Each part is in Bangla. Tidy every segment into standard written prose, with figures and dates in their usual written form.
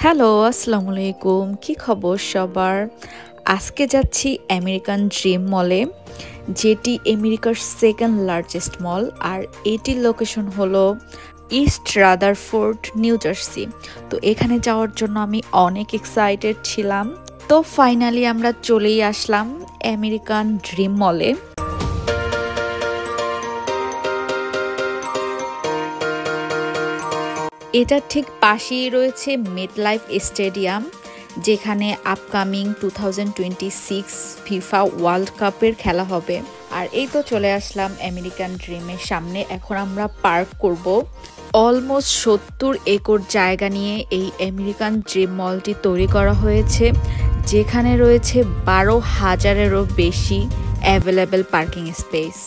হ্যালো, আসসালামু আলাইকুম। কি খবর সবার? আজকে যাচ্ছি আমেরিকান ড্রিম মলে, যেটি আমেরিকার সেকেন্ড লার্জেস্ট মল। আর এটির লোকেশন হলো ইস্ট রাদারফোর্ড, নিউ জার্সি। তো এখানে যাওয়ার জন্য আমি অনেক এক্সাইটেড ছিলাম। তো ফাইনালি আমরা চলেই আসলাম আমেরিকান ড্রিম মলে। এটার ঠিক পাশেই রয়েছে মেটলাইফ স্টেডিয়াম, যেখানে আপকামিং 2026 ফিফা ওয়ার্ল্ড কাপের খেলা হবে। আর এই তো চলে আসলাম আমেরিকান ড্রিমের সামনে। এখন আমরা পার্ক করব। অলমোস্ট 70 একর জায়গা নিয়ে এই আমেরিকান ড্রিম মলটি তৈরি করা হয়েছে, যেখানে রয়েছে 12,000-এরও বেশি অ্যাভেলেবেল পার্কিং স্পেস।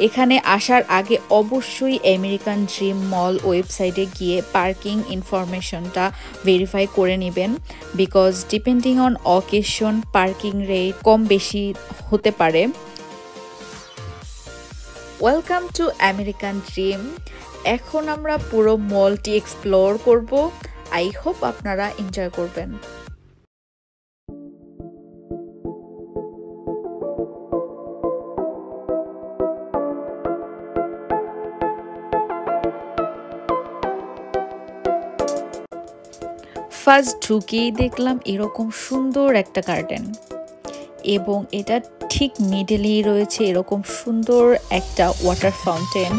এখানে আসার আগে অবশ্যই আমেরিকান ড্রিম মল ওয়েবসাইটে গিয়ে পার্কিং ইনফরমেশনটা ভেরিফাই করে নেবেন, because depending on occasion parking rate কম বেশি হতে পারে। Welcome to American dream. এখন আমরা পুরো মলটি এক্সপ্লোর করব। আই হোপ আপনারা এনজয় করবেন। ফার্স্ট ঢুকেই দেখলাম এরকম সুন্দর একটা গার্ডেন, এবং এটা ঠিক মিডলেই রয়েছে এরকম সুন্দর একটা ওয়াটার ফাউন্টেন।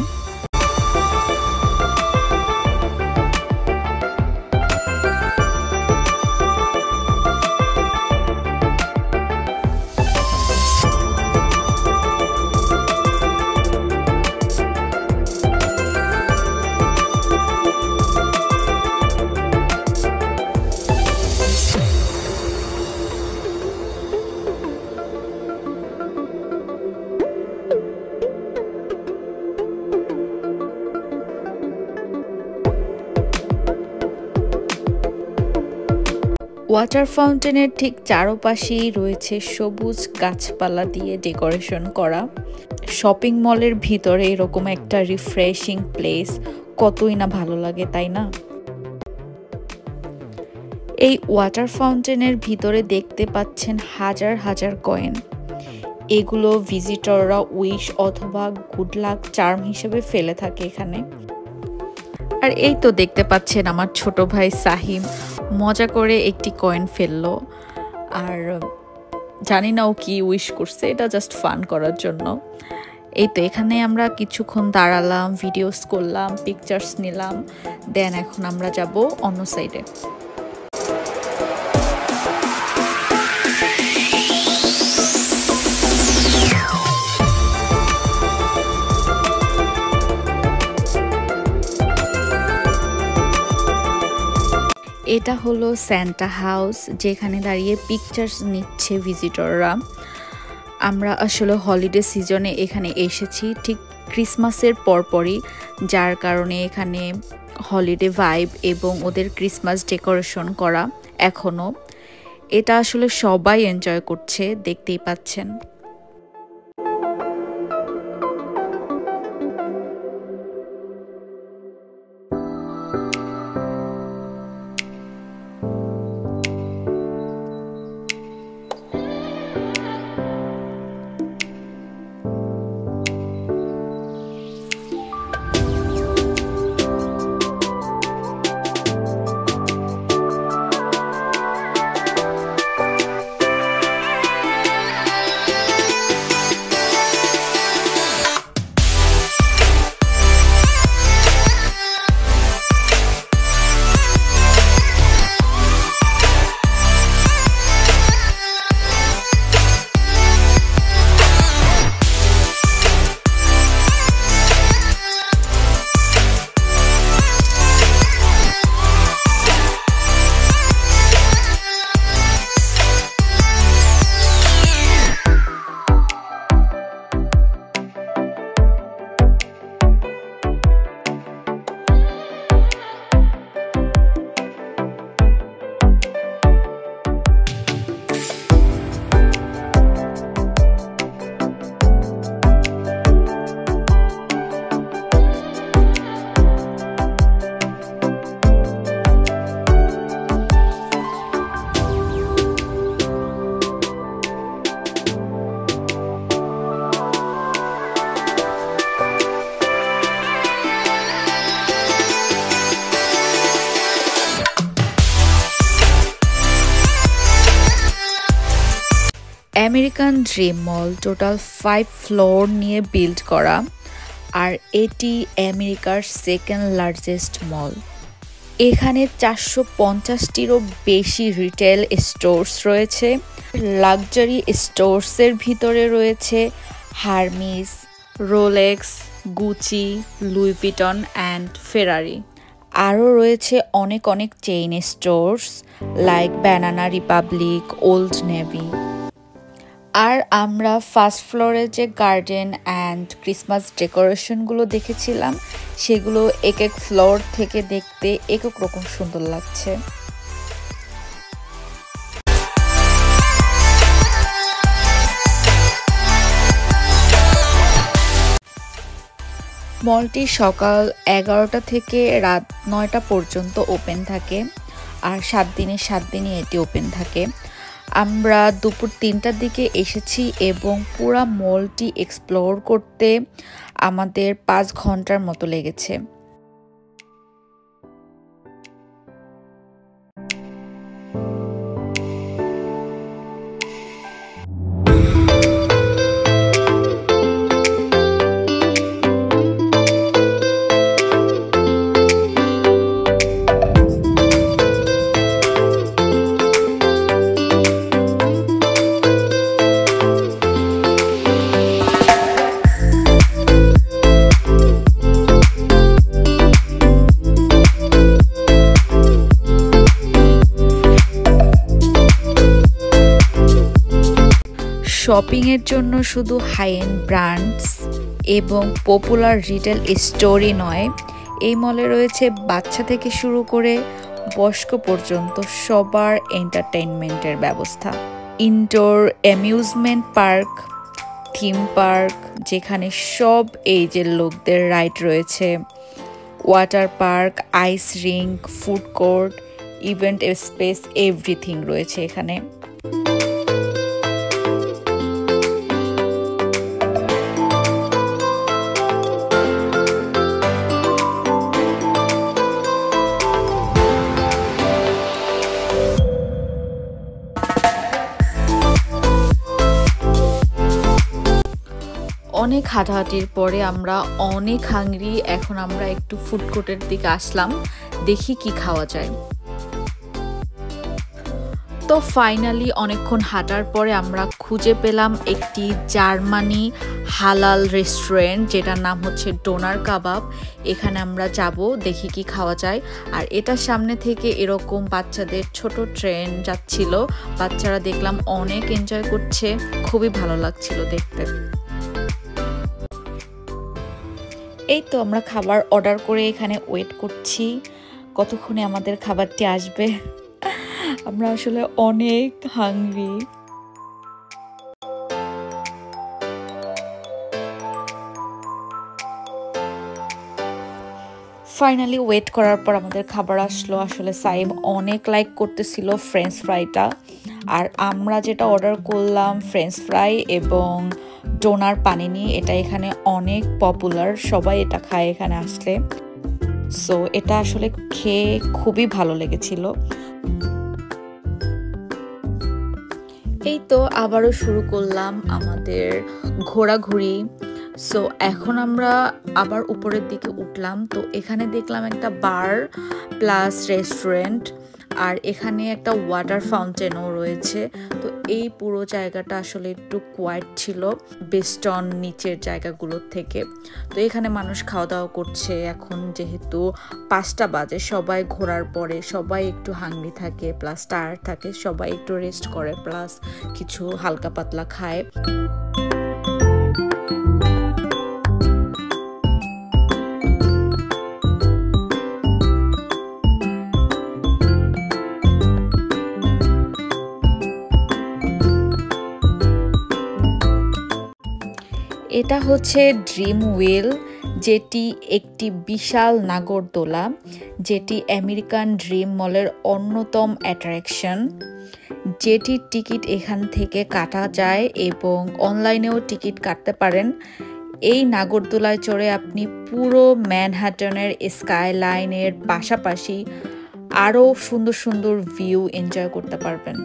ওয়াটার ফাউন্টেনের ঠিক চারপাশেই রয়েছে সবুজ গাছপালা দিয়ে ডেকোরেশন করা। শপিং মলের ভিতরে এরকম একটা রিফ্রেশিং প্লেস কতই না ভালো লাগে, তাই না? এই ওয়াটার ফাউন্টেনের ভিতরে দেখতে পাচ্ছেন হাজার হাজার কয়েন। এগুলো ভিজিটররা উইশ অথবা গুড লাক চার্ম হিসেবে ফেলে থাকে এখানে। আর এই তো দেখতে পাচ্ছেন আমার ছোট ভাই সাহিম মজা করে একটি কয়েন ফেললো। আর জানি না ও কি উইশ করছে, এটা জাস্ট ফান করার জন্য। এই তো এখানে আমরা কিছুক্ষণ দাঁড়ালাম, ভিডিওস করলাম, পিকচার্স নিলাম। দেন এখন আমরা যাব অন্য সাইডে। এটা হলো স্যান্টা হাউস, যেখানে দাঁড়িয়ে পিকচার্স নিচ্ছে ভিজিটররা। আমরা আসলে হলিডে সিজনে এখানে এসেছি ঠিক ক্রিসমাসের পরপরই, যার কারণে এখানে হলিডে ভাইব এবং ওদের ক্রিসমাস ডেকোরেশন করা এখনও। এটা আসলে সবাই এনজয় করছে, দেখতেই পাচ্ছেন। আমেরিকান ড্রিম মল টোটাল 5 ফ্লোর নিয়ে বিল্ড করা, আর এটি আমেরিকার সেকেন্ড লার্জেস্ট মল। এখানে 450টিরও বেশি রিটেল স্টোরস রয়েছে। লাক্সারি স্টোরসের ভিতরে রয়েছে Hermes, Rolex, Gucci, Louis Vuitton and Ferrari. আরও রয়েছে অনেক অনেক chain stores like Banana Republic, Old Navy. আর আমরা ফার্স্ট ফ্লোরে যে গার্ডেন অ্যান্ড ক্রিসমাস ডেকোরেশনগুলো দেখেছিলাম, সেগুলো এক এক ফ্লোর থেকে দেখতে এক এক রকম সুন্দর লাগছে। মলটি সকাল 11টা থেকে রাত 9টা পর্যন্ত ওপেন থাকে, আর 7 দিনের 7 দিনই এটি ওপেন থাকে। আমরা দুপুর 3টার দিকে এসেছি এবং পুরো মলটি এক্সপ্লোর করতে আমাদের 5 ঘন্টার মতো লেগেছে। শপিংয়ের জন্য শুধু হাই এন্ড ব্র্যান্ডস এবং পপুলার রিটেল স্টোরই নয়, এই মলে রয়েছে বাচ্চা থেকে শুরু করে বয়স্ক পর্যন্ত সবার এন্টারটেইনমেন্টের ব্যবস্থা। Indoor amusement park, theme park যেখানে সব এজের লোকদের রাইড রয়েছে, water park, ice rink, food court, event space, everything রয়েছে এখানে। অনেক হাঁটাহাঁটির পরে আমরা অনেক হাংরি। এখন আমরা একটু ফুড কোর্টের দিকে আসলাম, দেখি কি খাওয়া যায়। তো ফাইনালি অনেকক্ষণ হাঁটার পরে আমরা খুঁজে পেলাম একটি জার্মানি হালাল রেস্টুরেন্ট, যেটার নাম হচ্ছে ডোনার কাবাব। এখানে আমরা যাব, দেখি কি খাওয়া যায়। আর এটার সামনে থেকে এরকম বাচ্চাদের ছোট ট্রেন যাচ্ছিল, বাচ্চারা দেখলাম অনেক এনজয় করছে, খুবই ভালো লাগছিল দেখতে। এই তো আমরা খাবার অর্ডার করে এখানে ওয়েট করছি, কতক্ষণে আমাদের খাবারটি আসবে। আমরা আসলে অনেক হাংরি। ফাইনালি ওয়েট করার পর আমাদের খাবার আসলো। আসলে সাইম অনেক লাইক করতেছিল ফ্রেঞ্চ ফ্রাইটা, আর আমরা যেটা অর্ডার করলাম ফ্রেঞ্চ ফ্রাই এবং ডোনার পানিনি, এটা এখানে অনেক পপুলার, সবাই এটা খায় এখানে আসলে। সো এটা আসলে খেয়ে খুবই ভালো লেগেছিল। এই তো আবারও শুরু করলাম আমাদের ঘোরাঘুরি। সো এখন আমরা আবার উপরের দিকে উঠলাম। তো এখানে দেখলাম একটা বার প্লাস রেস্টুরেন্ট, আর এখানে একটা ওয়াটার ফাউন্টেনও রয়েছে। তো এই পুরো জায়গাটা আসলে একটু কোয়াইট ছিল বেস্ট অন নিচের জায়গাগুলোর থেকে। তো এখানে মানুষ খাওয়া দাওয়া করছে। এখন যেহেতু 5টা বাজে, সবাই ঘোরার পরে সবাই একটু হাংরি থাকে প্লাস টায়ার্ড থাকে, সবাই একটু রেস্ট করে প্লাস কিছু হালকা পাতলা খায়। এটা হচ্ছে ড্রিম হুইল, যেটি একটি বিশাল নাগরদোলা, যেটি আমেরিকান ড্রিম মলের অন্যতম অ্যাট্রাকশন। যেটির টিকিট এখান থেকে কাটা যায় এবং অনলাইনেও টিকিট কাটতে পারেন। এই নাগরদোলায় চড়ে আপনি পুরো ম্যানহাটনের স্কাইলাইনের পাশাপাশি আরও সুন্দর সুন্দর ভিউ এনজয় করতে পারবেন।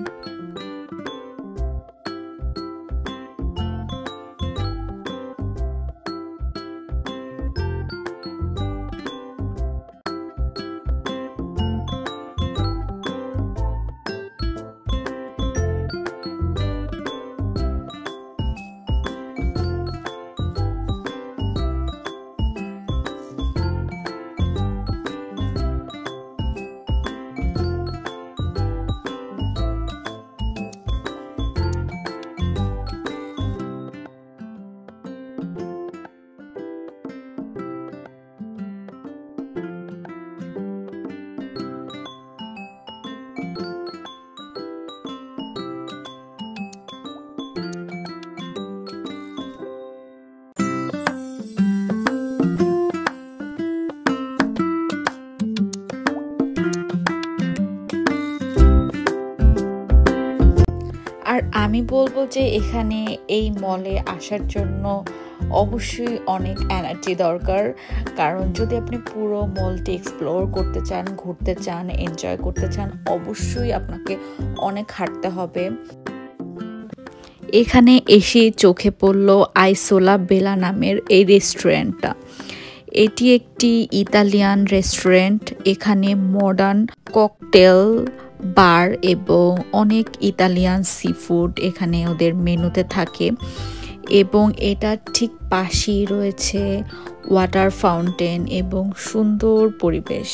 আমি বলবো যে এখানে এই মলে আসার জন্য অবশ্যই অনেক এনার্জি দরকার, কারণ যদি আপনি পুরো মলটি এক্সপ্লোর করতে চান, ঘুরতে চান, এনজয় করতে চান, অবশ্যই আপনাকে অনেক হাঁটতে হবে। এখানে এসে চোখে পড়ল আইসোলা বেলা নামের এই রেস্টুরেন্টটা। এটি একটি ইতালিয়ান রেস্টুরেন্ট। এখানে মডার্ন ককটেল বার এবং অনেক ইতালিয়ান সি ফুড এখানে ওদের মেনুতে থাকে, এবং এটা ঠিক পাশেই রয়েছে ওয়াটার ফাউন্টেন এবং সুন্দর পরিবেশ।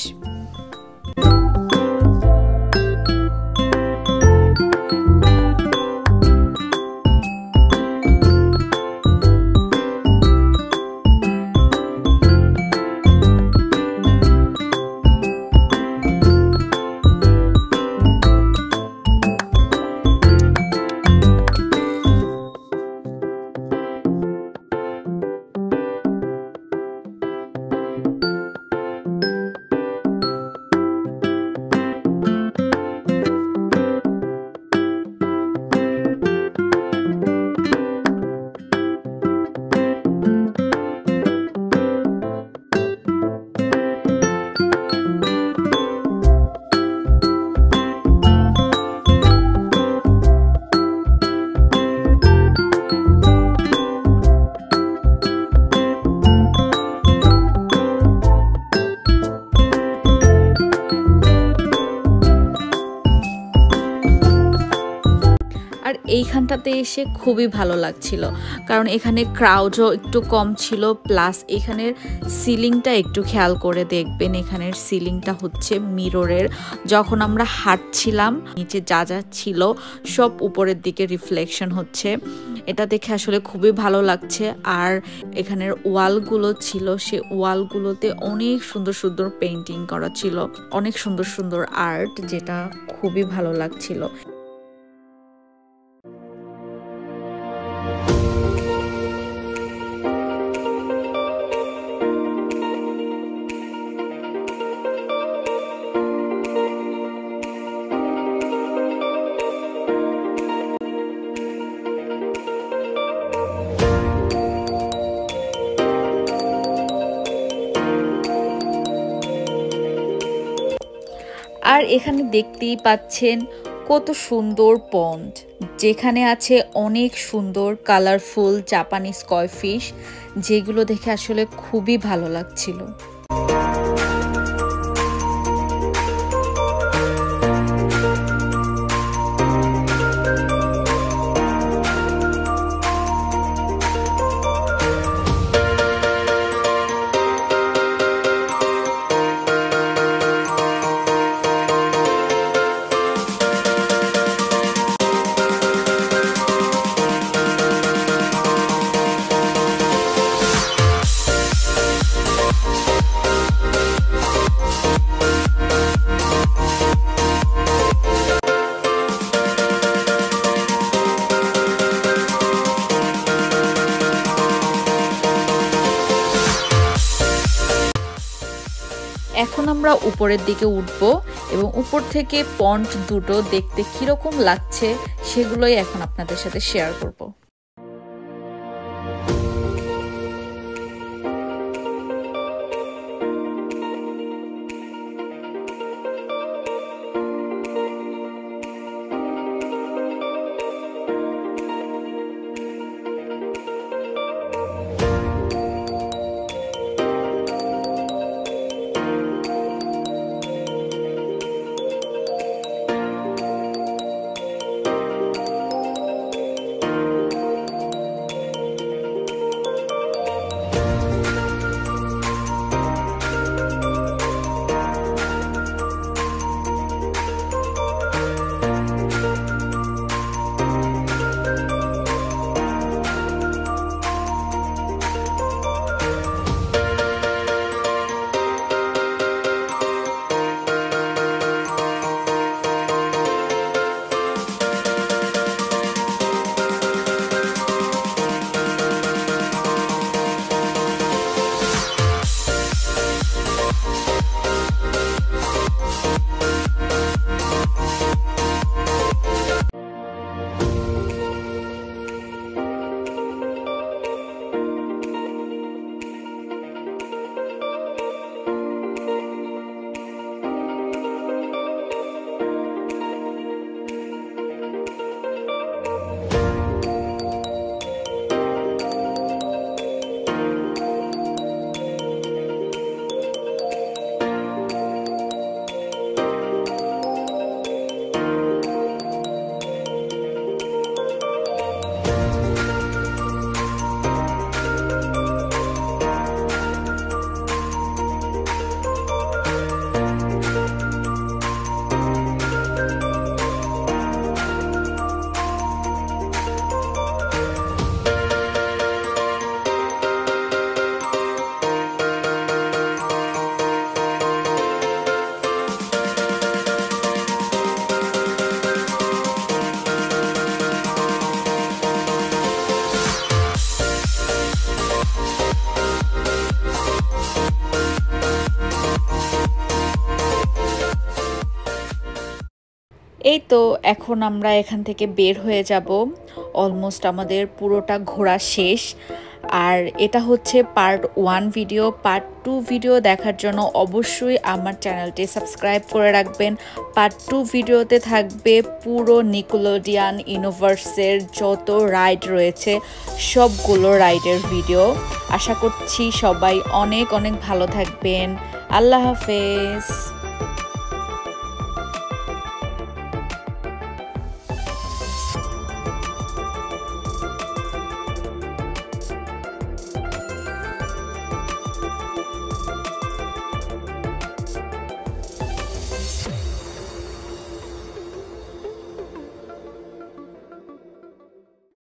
আর এইখানটাতে এসে খুবই ভালো লাগছিল, কারণ এখানে ক্রাউডও একটু কম ছিল, প্লাস এখানের সিলিংটা একটু খেয়াল করে দেখবেন। এখানের সিলিংটা হচ্ছে মিররের। যখন আমরা হাঁটছিলাম নিচে যা যা ছিল সব উপরের দিকে রিফ্লেকশন হচ্ছে, এটা দেখে আসলে খুবই ভালো লাগছে। আর এখানের ওয়ালগুলো ছিল, সে ওয়ালগুলোতে অনেক সুন্দর সুন্দর পেইন্টিং করা ছিল, অনেক সুন্দর সুন্দর আর্ট, যেটা খুবই ভালো লাগছিল। আর এখানে দেখতেই পাচ্ছেন কত সুন্দর পন্ড, যেখানে আছে অনেক সুন্দর কালারফুল জাপানিজ কয় ফিশ, যেগুলো দেখে আসলে খুবই ভালো লাগছিল। এখন আমরা উপরের দিকে উঠব এবং উপর থেকে পন্ড দুটো দেখতে কিরকম লাগছে সেগুলোই এখন আপনাদের সাথে শেয়ার করব। তো এখন আমরা এখান থেকে বের হয়ে যাব। অলমোস্ট আমাদের পুরোটা ঘোরা শেষ। আর এটা হচ্ছে পার্ট 1 ভিডিও। পার্ট 2 ভিডিও দেখার জন্য অবশ্যই আমার চ্যানেলটি সাবস্ক্রাইব করে রাখবেন। পার্ট 2 ভিডিওতে থাকবে পুরো নিকোলোডিয়ান ইউনিভার্সের যত রাইড রয়েছে সবগুলো রাইডের ভিডিও। আশা করছি সবাই অনেক অনেক ভালো থাকবেন। আল্লাহ হাফেজ।